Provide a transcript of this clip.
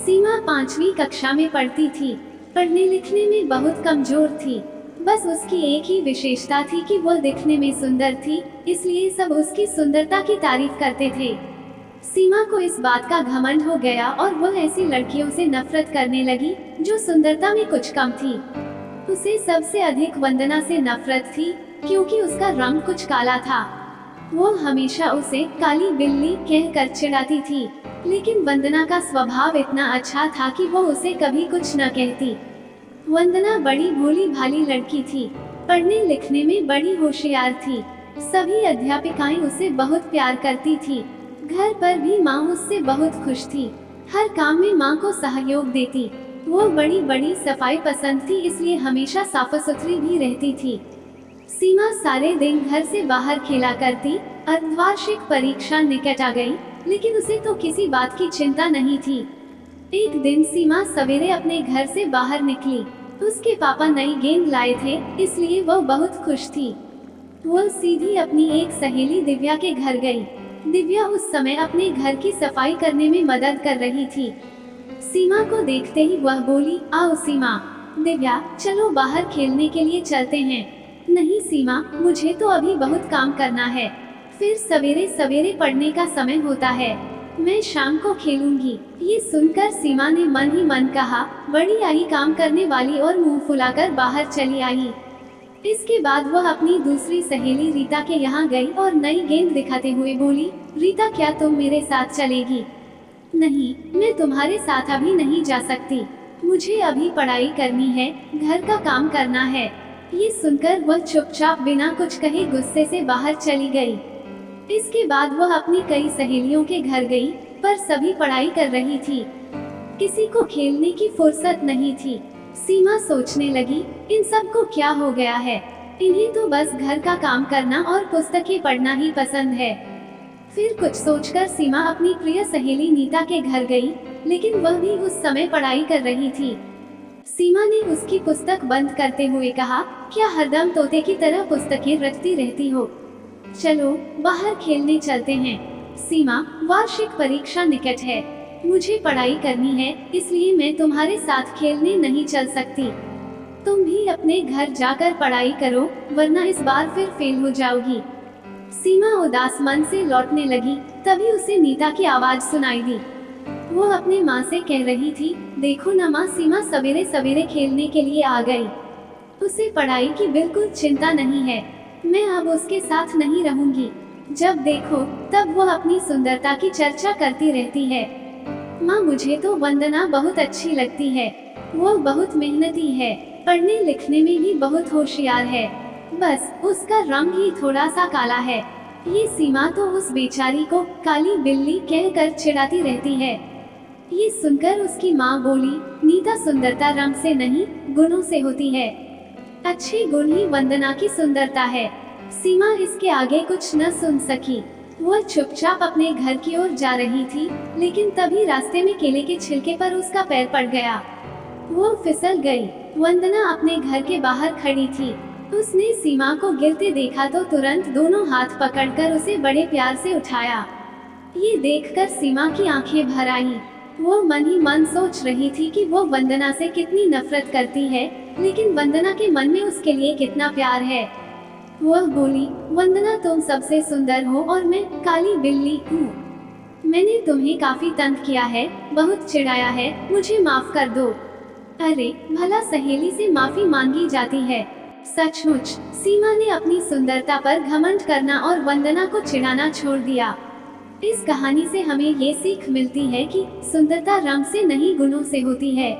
सीमा 5वीं कक्षा में पढ़ती थी। पढ़ने लिखने में बहुत कमजोर थी। बस उसकी एक ही विशेषता थी कि वह दिखने में सुंदर थी, इसलिए सब उसकी सुंदरता की तारीफ करते थे। सीमा को इस बात का घमंड हो गया और वह ऐसी लड़कियों से नफरत करने लगी जो सुंदरता में कुछ कम थी। उसे सबसे अधिक वंदना से नफरत थी, क्योंकि उसका रंग कुछ काला था। वो हमेशा उसे काली बिल्ली कहकर चिढ़ाती थी, लेकिन वंदना का स्वभाव इतना अच्छा था कि वो उसे कभी कुछ न कहती। वंदना बड़ी भोली भाली लड़की थी, पढ़ने लिखने में बड़ी होशियार थी। सभी अध्यापिकाएं उसे बहुत प्यार करती थी। घर पर भी माँ उससे बहुत खुश थी। हर काम में माँ को सहयोग देती। वो बड़ी बड़ी सफाई पसंद थी, इसलिए हमेशा साफ सुथरी भी रहती थी। सीमा सारे दिन घर से बाहर खेला करती। अर्धवार्षिक परीक्षा निकट आ गई, लेकिन उसे तो किसी बात की चिंता नहीं थी। एक दिन सीमा सवेरे अपने घर से बाहर निकली। उसके पापा नई गेंद लाए थे, इसलिए वह बहुत खुश थी। वह सीधी अपनी एक सहेली दिव्या के घर गई। दिव्या उस समय अपने घर की सफाई करने में मदद कर रही थी। सीमा को देखते ही वह बोली, आओ सीमा। दिव्या, चलो बाहर खेलने के लिए चलते हैं। नहीं सीमा, मुझे तो अभी बहुत काम करना है। फिर सवेरे सवेरे पढ़ने का समय होता है। मैं शाम को खेलूंगी। ये सुनकर सीमा ने मन ही मन कहा, बड़ी आई काम करने वाली, और मुंह फुलाकर बाहर चली आई। इसके बाद वह अपनी दूसरी सहेली रीता के यहाँ गई और नई गेंद दिखाते हुए बोली, रीता, क्या तुम मेरे साथ चलेगी? नहीं, मैं तुम्हारे साथ अभी नहीं जा सकती। मुझे अभी पढ़ाई करनी है, घर का काम करना है। ये सुनकर वह चुपचाप बिना कुछ कहे गुस्से से बाहर चली गई। इसके बाद वह अपनी कई सहेलियों के घर गई, पर सभी पढ़ाई कर रही थी। किसी को खेलने की फुर्सत नहीं थी। सीमा सोचने लगी, इन सब को क्या हो गया है? इन्हें तो बस घर का काम करना और पुस्तकें पढ़ना ही पसंद है। फिर कुछ सोचकर सीमा अपनी प्रिय सहेली नीता के घर गई, लेकिन वह भी उस समय पढ़ाई कर रही थी। सीमा ने उसकी पुस्तक बंद करते हुए कहा, क्या हरदम तोते की तरह पुस्तकें रटती रहती हो? चलो बाहर खेलने चलते हैं। सीमा, वार्षिक परीक्षा निकट है, मुझे पढ़ाई करनी है, इसलिए मैं तुम्हारे साथ खेलने नहीं चल सकती। तुम भी अपने घर जाकर पढ़ाई करो, वरना इस बार फिर फेल हो जाओगी। सीमा उदास मन से लौटने लगी, तभी उसे नीता की आवाज सुनाई दी। वो अपने माँ से कह रही थी, देखो न माँ, सीमा सवेरे सवेरे खेलने के लिए आ गई। उसे पढ़ाई की बिल्कुल चिंता नहीं है। मैं अब उसके साथ नहीं रहूंगी। जब देखो तब वह अपनी सुंदरता की चर्चा करती रहती है। माँ, मुझे तो वंदना बहुत अच्छी लगती है। वो बहुत मेहनती है, पढ़ने लिखने में भी बहुत होशियार है। बस उसका रंग ही थोड़ा सा काला है। ये सीमा तो उस बेचारी को काली बिल्ली कहकर चिढ़ाती रहती है। ये सुनकर उसकी माँ बोली, नीता, सुंदरता रंग से नहीं, गुणों से होती है। अच्छे गुण ही वंदना की सुंदरता है। सीमा इसके आगे कुछ न सुन सकी। वह चुपचाप अपने घर की ओर जा रही थी, लेकिन तभी रास्ते में केले के छिलके पर उसका पैर पड़ गया। वो फिसल गई। वंदना अपने घर के बाहर खड़ी थी। उसने सीमा को गिरते देखा तो तुरंत दोनों हाथ पकड़कर उसे बड़े प्यार से उठाया। ये देखकर सीमा की आंखें भर आईं। वो मन ही मन सोच रही थी कि वो वंदना से कितनी नफरत करती है, लेकिन वंदना के मन में उसके लिए कितना प्यार है। वह बोली, वंदना, तुम सबसे सुंदर हो और मैं काली बिल्ली हूँ। मैंने तुम्हें काफी तंग किया है, बहुत चिढ़ाया है, मुझे माफ कर दो। अरे भला सहेली से माफी मांगी जाती है? सचमुच सीमा ने अपनी सुंदरता पर घमंड करना और वंदना को चिढ़ाना छोड़ दिया। इस कहानी से हमें ये सीख मिलती है कि सुंदरता रंग से नहीं, गुणों से होती है।